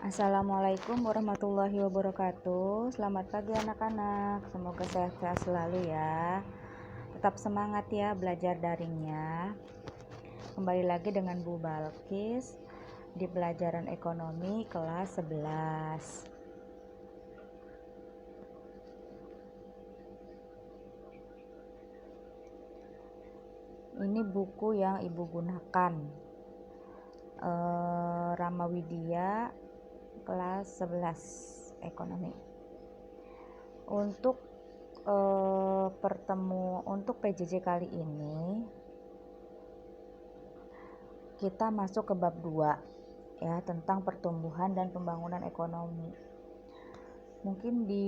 Assalamualaikum warahmatullahi wabarakatuh. Selamat pagi anak-anak. Semoga sehat-sehat selalu ya. Tetap semangat ya belajar daringnya. Kembali lagi dengan Bu Balkis di pelajaran ekonomi kelas 11. Ini buku yang Ibu gunakan. Rama Widya kelas 11 ekonomi. Untuk untuk PJJ kali ini kita masuk ke bab 2 ya, tentang pertumbuhan dan pembangunan ekonomi. Mungkin di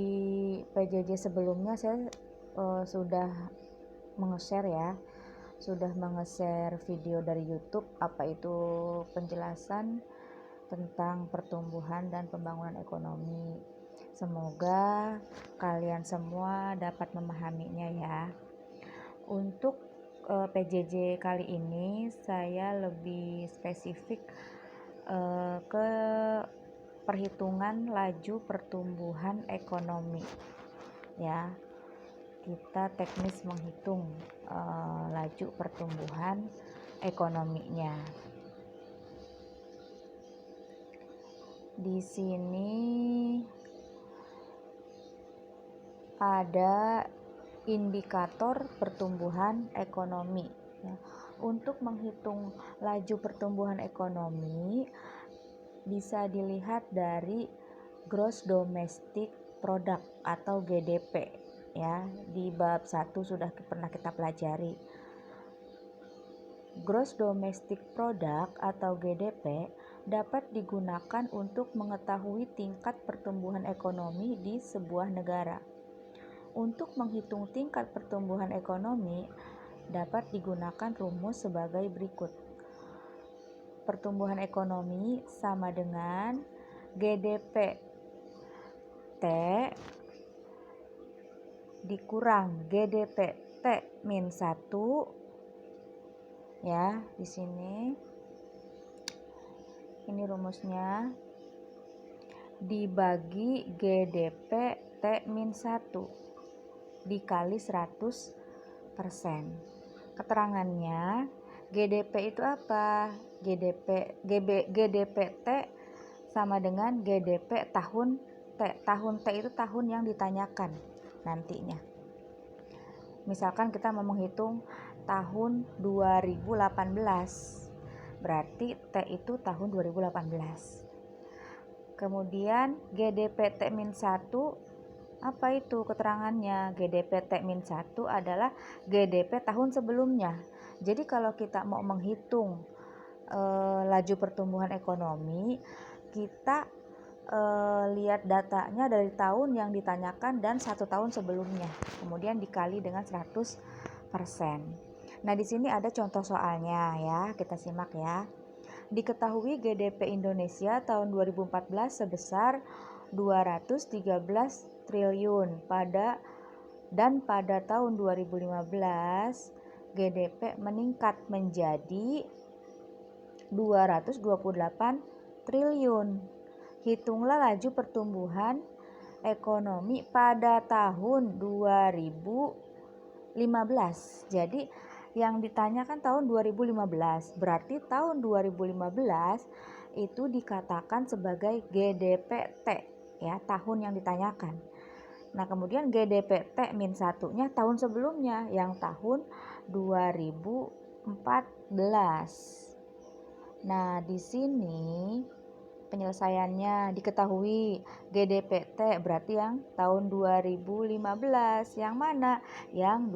PJJ sebelumnya saya sudah menge-share video dari YouTube apa itu penjelasan tentang pertumbuhan dan pembangunan ekonomi. Semoga kalian semua dapat memahaminya ya. Untuk PJJ kali ini saya lebih spesifik ke perhitungan laju pertumbuhan ekonomi ya. Kita teknis menghitung laju pertumbuhan ekonominya. Di sini ada indikator pertumbuhan ekonomi ya. Untuk menghitung laju pertumbuhan ekonomi bisa dilihat dari gross domestic product atau GDP ya. Di bab 1 sudah pernah kita pelajari. Gross domestic product atau GDP dapat digunakan untuk mengetahui tingkat pertumbuhan ekonomi di sebuah negara. Untuk menghitung tingkat pertumbuhan ekonomi dapat digunakan rumus sebagai berikut. Pertumbuhan ekonomi sama dengan GDP T dikurang GDP T min 1 ya. Di sini ini rumusnya, dibagi GDP T min 1 dikali 100%. Keterangannya, GDP itu apa? GDP T sama dengan GDP tahun T. Tahun T itu tahun yang ditanyakan nantinya. Misalkan kita mau menghitung tahun 2018. Berarti T itu tahun 2018. Kemudian GDP T min 1 apa itu keterangannya? GDP T min 1 adalah GDP tahun sebelumnya. Jadi kalau kita mau menghitung laju pertumbuhan ekonomi, kita lihat datanya dari tahun yang ditanyakan dan 1 tahun sebelumnya, kemudian dikali dengan 100%. Nah, di sini ada contoh soalnya ya, kita simak ya. Diketahui GDP Indonesia tahun 2014 sebesar 213 triliun pada tahun 2015 GDP meningkat menjadi 228 triliun. Hitunglah laju pertumbuhan ekonomi pada tahun 2015. Jadi yang ditanyakan tahun 2015, berarti tahun 2015 itu dikatakan sebagai GDP T ya, tahun yang ditanyakan. Nah, kemudian GDP T min 1-nya tahun sebelumnya yang tahun 2014. Nah, di sini penyelesaiannya diketahui GDP T berarti yang tahun 2015 yang mana? Yang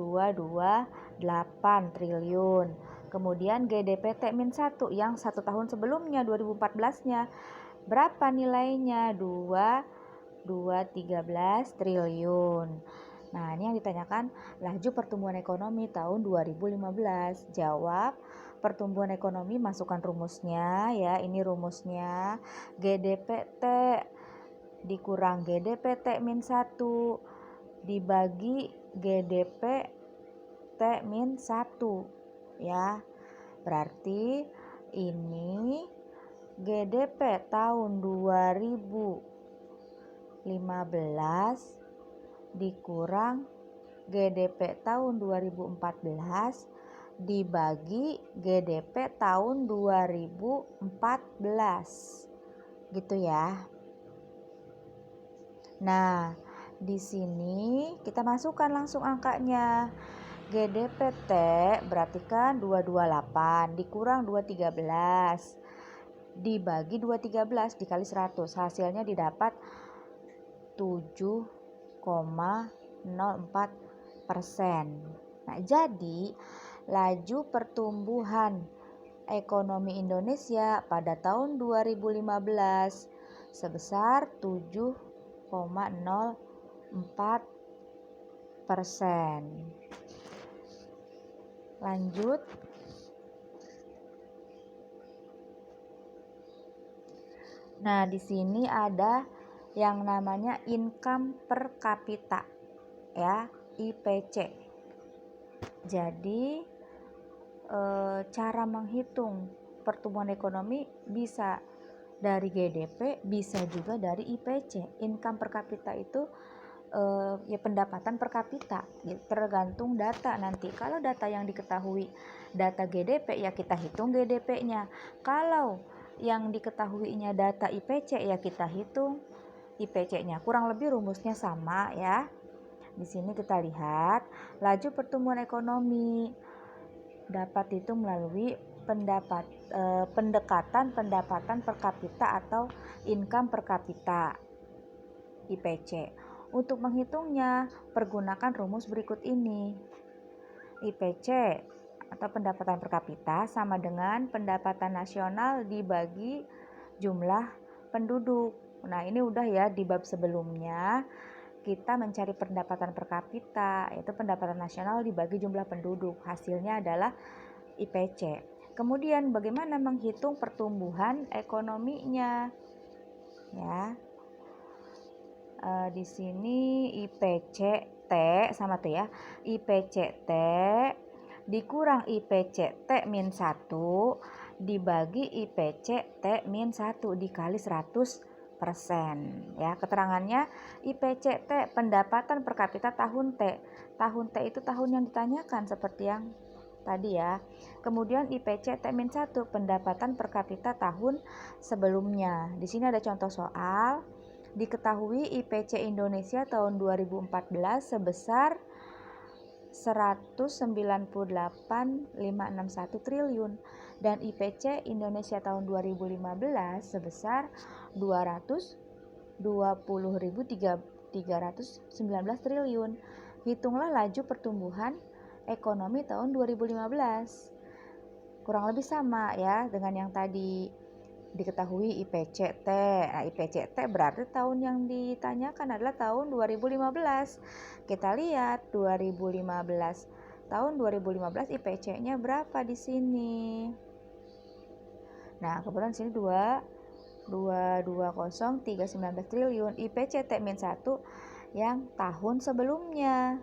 228 triliun. Kemudian GDP T min 1 yang 1 tahun sebelumnya 2014-nya berapa nilainya? 213 triliun. Nah, ini yang ditanyakan laju pertumbuhan ekonomi tahun 2015. Jawab pertumbuhan ekonomi, masukkan rumusnya ya. Ini rumusnya, GDP T dikurang GDP T min 1 dibagi GDP T min 1 ya. Berarti ini GDP tahun 2015 dikurang GDP tahun 2014 dibagi GDP tahun 2014. Gitu ya. Nah, di sini kita masukkan langsung angkanya. GDP-T berarti kan 228 dikurang 213 dibagi 213 dikali 100. Hasilnya didapat 7,04%. Nah, jadi laju pertumbuhan ekonomi Indonesia pada tahun 2015 sebesar 7,04%. Lanjut. Nah, di sini ada yang namanya income per kapita, ya, IPC. Jadi cara menghitung pertumbuhan ekonomi bisa dari GDP, bisa juga dari IPC. Income per kapita itu ya pendapatan per kapita, tergantung data nanti. Kalau data yang diketahui data GDP, ya kita hitung GDP-nya. Kalau yang diketahuinya data IPC, ya kita hitung IPC-nya. Kurang lebih rumusnya sama ya. Di sini kita lihat laju pertumbuhan ekonomi dapat dihitung melalui pendekatan pendapatan per kapita atau income per kapita IPC. Untuk menghitungnya, pergunakan rumus berikut ini. IPC atau pendapatan per kapita sama dengan pendapatan nasional dibagi jumlah penduduk. Nah, ini udah ya di bab sebelumnya kita mencari pendapatan per kapita, yaitu pendapatan nasional dibagi jumlah penduduk. Hasilnya adalah IPC. Kemudian bagaimana menghitung pertumbuhan ekonominya? Ya. Di sini IPC-T sama tuh ya. IPC-T dikurang IPC-T min 1 dibagi IPC-T min 1 dikali 100%. Ya, keterangannya IPC-T pendapatan per kapita tahun T. Tahun T itu tahun yang ditanyakan seperti yang tadi ya. Kemudian IPC T-1 pendapatan per kapita tahun sebelumnya. Di sini ada contoh soal. Diketahui IPC Indonesia tahun 2014 sebesar 198.561 triliun dan IPC Indonesia tahun 2015 sebesar 220.319 triliun. Hitunglah laju pertumbuhan ekonomi tahun 2015. Kurang lebih sama ya dengan yang tadi. Diketahui IPC-T. Nah, IPC-T berarti tahun yang ditanyakan adalah tahun 2015. Kita lihat 2015. Tahun 2015 IPC-nya berapa di sini? Nah, kebetulan di sini 220.319 triliun. IPC T-1 yang tahun sebelumnya.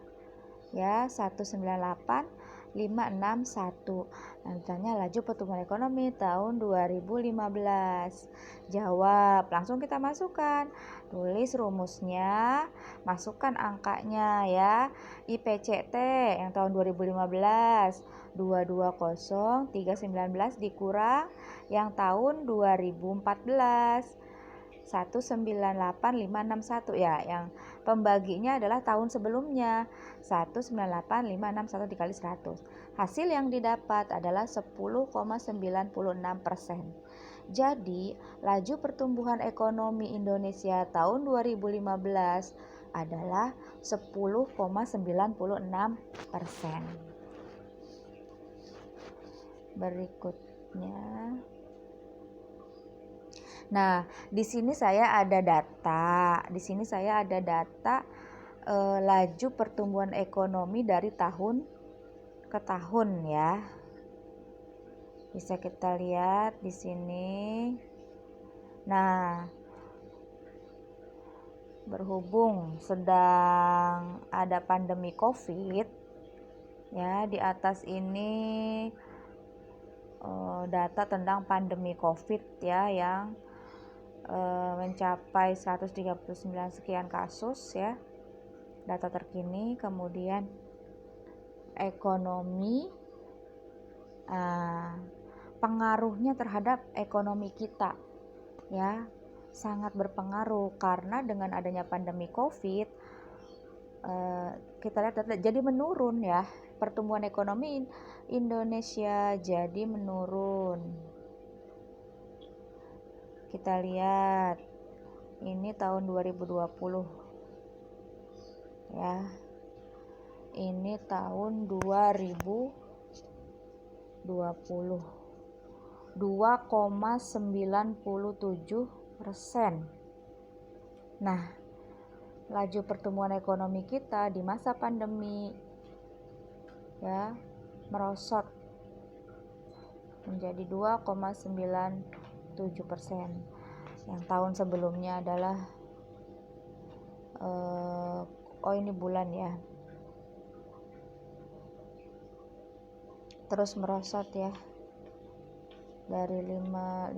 Ya, 198.561. Nantinya laju pertumbuhan ekonomi tahun 2015. Jawab, langsung kita masukkan. Tulis rumusnya, masukkan angkanya ya. IPCT yang tahun 2015 220.319 dikurang yang tahun 2014 198.561 ya, yang pembaginya adalah tahun sebelumnya 198.561 dikali 100. Hasil yang didapat adalah 10,96%. Jadi, laju pertumbuhan ekonomi Indonesia tahun 2015 adalah 10,96%. Berikutnya. Nah, di sini saya ada data. Laju pertumbuhan ekonomi dari tahun ke tahun ya. Bisa kita lihat di sini. Nah, berhubung sedang ada pandemi COVID ya, di atas ini data tentang pandemi COVID ya, yang mencapai 139 sekian kasus ya, data terkini. Kemudian ekonomi, pengaruhnya terhadap ekonomi kita ya, sangat berpengaruh karena dengan adanya pandemi COVID, kita lihat data jadi menurun ya, pertumbuhan ekonomi Indonesia jadi menurun. Kita lihat ini tahun 2020 ya, ini tahun 2020 2,97%. Nah, laju pertumbuhan ekonomi kita di masa pandemi ya merosot menjadi 2,97%. Yang tahun sebelumnya adalah ini bulan ya, terus merosot ya dari 5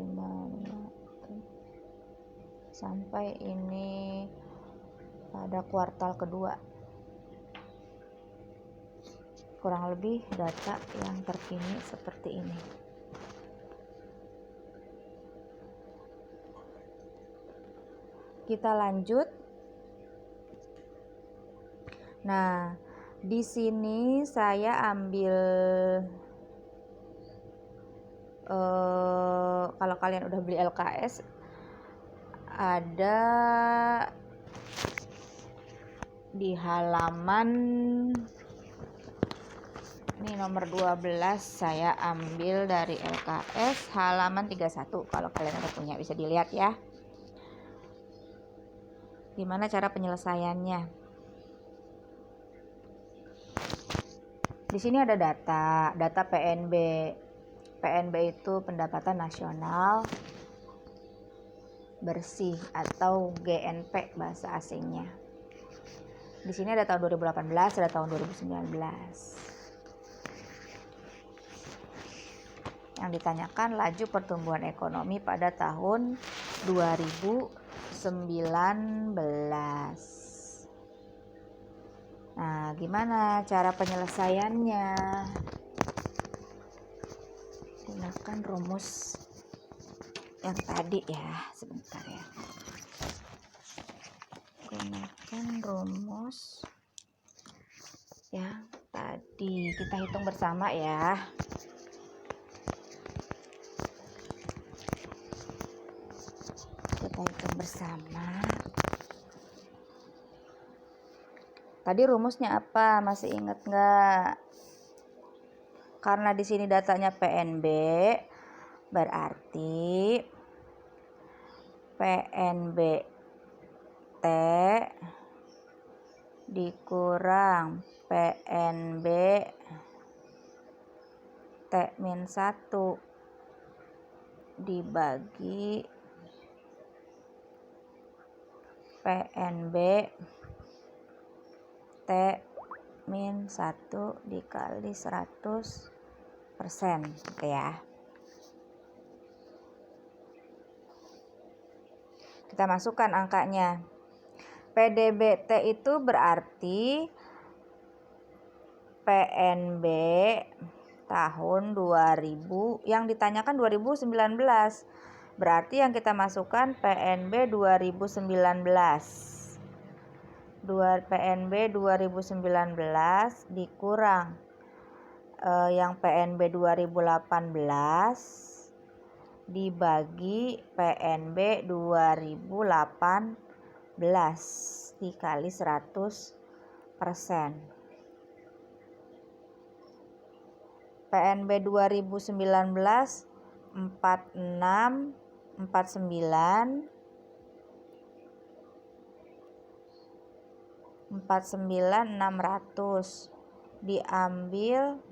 sampai ini pada kuartal kedua. Kurang lebih data yang terkini seperti ini. Kita lanjut. Nah, di sini saya ambil kalau kalian udah beli LKS, ada di halaman ini nomor 12, saya ambil dari LKS halaman 31. Kalau kalian udah punya bisa dilihat ya, gimana cara penyelesaiannya. Di sini ada data PNB. PNB itu pendapatan nasional bersih atau GNP bahasa asingnya. Di sini ada tahun 2018, ada tahun 2019. Yang ditanyakan laju pertumbuhan ekonomi pada tahun 2019. Nah, gimana cara penyelesaiannya? Gunakan rumus yang tadi ya, sebentar ya. Gunakan rumus yang tadi, kita hitung bersama ya. Kita hitung bersama. Tadi rumusnya apa? Masih ingat nggak? Karena di sini datanya PNB, berarti PNB T dikurang PNB T-1 dibagi PNB T-1 dikali 100% gitu ya. Kita masukkan angkanya. PDBT itu berarti PNB tahun 2000, yang ditanyakan 2019. Berarti yang kita masukkan PNB 2019. PNB 2019 dikurang yang PNB 2018 dibagi PNB 2018 dikali 100%. PNB 2019 49.600 diambil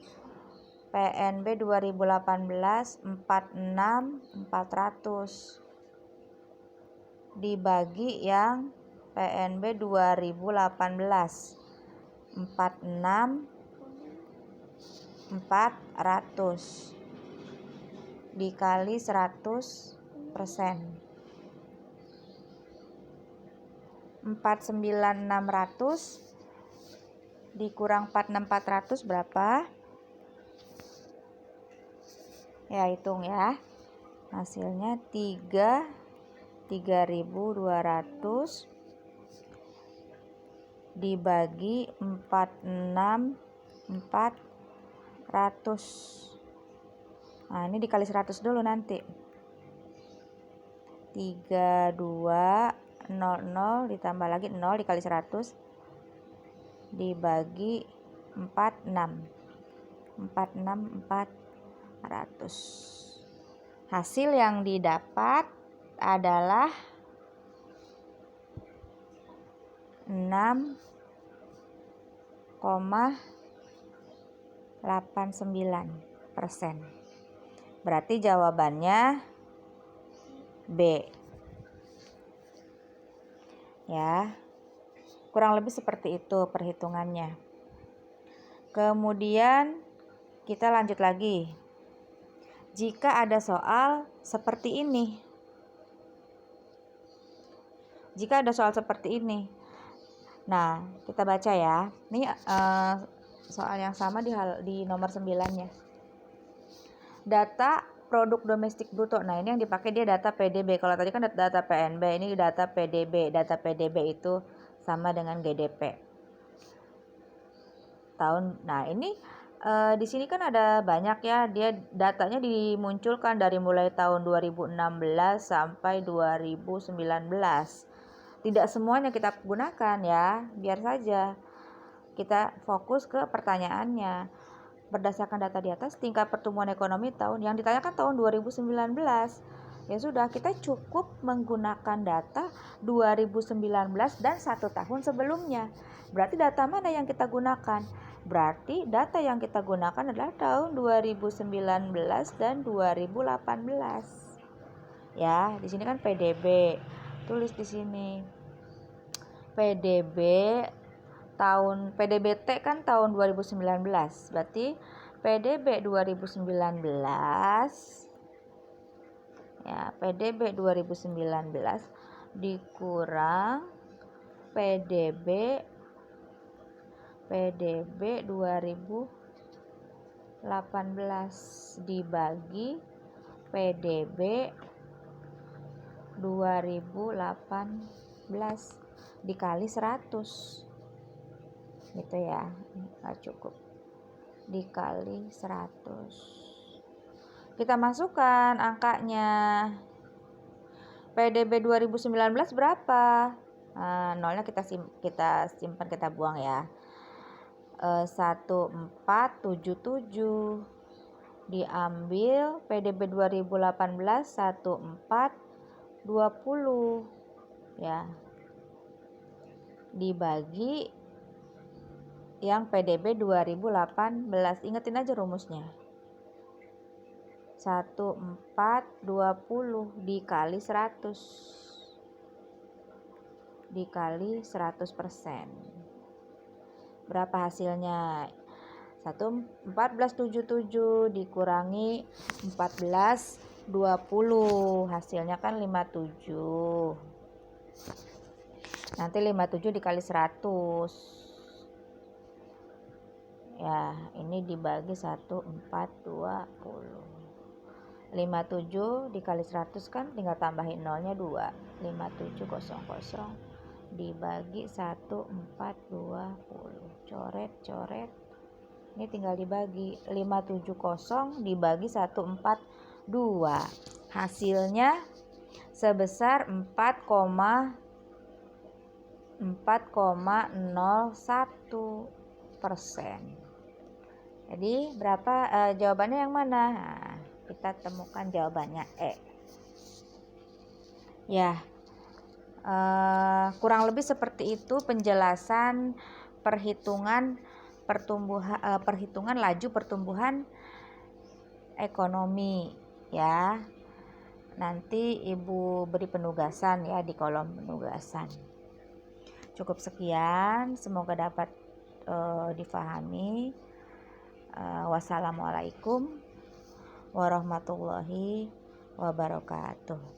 PNB 2018 46.400 dibagi yang PNB 2018 46.400. dikali 100%. 49.600 dikurang 46.400 berapa? Ya, hitung ya. Hasilnya 3.200 dibagi 46.400. Nah, ini dikali 100 dulu nanti. 3200 ditambah lagi 0 dikali 100 dibagi 46.400. Hasil yang didapat adalah 6,89%. Berarti jawabannya B. Ya. Kurang lebih seperti itu perhitungannya. Kemudian kita lanjut lagi. Jika ada soal seperti ini. Jika ada soal seperti ini. Nah, kita baca ya. Ini soal yang sama di nomor 9-nya. Data produk domestik bruto. Nah, ini yang dipakai dia data PDB. Kalau tadi kan data PNB, ini data PDB. Data PDB itu sama dengan GDP. Nah, ini di sini kan ada banyak ya. Dia datanya dimunculkan dari mulai tahun 2016 sampai 2019. Tidak semuanya kita gunakan ya. Biar saja kita fokus ke pertanyaannya. Berdasarkan data di atas, tingkat pertumbuhan ekonomi yang ditanyakan tahun 2019. Ya sudah, kita cukup menggunakan data 2019 dan 1 tahun sebelumnya. Berarti data mana yang kita gunakan? Berarti data yang kita gunakan adalah tahun 2019 dan 2018. Ya, di sini kan PDB. Tulis di sini. PDB PDBT kan tahun 2019. Berarti PDB 2019 ya, PDB 2019 dikurang PDB 2018 dibagi PDB 2018 dikali 100. Gitu ya, nggak cukup, dikali 100. Kita masukkan angkanya. PDB 2019 berapa? Nah, nolnya kita simpan, kita buang ya. 1477 diambil PDB 2018 1420 ya, dibagi yang PDB 2018. Ingetin aja rumusnya. 1420 dikali 100 dikali 100%. Berapa hasilnya? 1477 dikurangi 1420, hasilnya kan 57. Nanti 57 dikali 100. Ya, ini dibagi 1420. 57 dikali 100 kan tinggal tambahin nolnya 2. 5700 dibagi 1420. Coret. Ini tinggal dibagi 570 dibagi 142. Hasilnya sebesar 4,01%. Jadi berapa jawabannya yang mana? Nah, kita temukan jawabannya E. Ya, kurang lebih seperti itu penjelasan perhitungan laju pertumbuhan ekonomi ya. Nanti Ibu beri penugasan ya di kolom penugasan. Cukup sekian, semoga dapat difahami. Wassalamualaikum warahmatullahi wabarakatuh.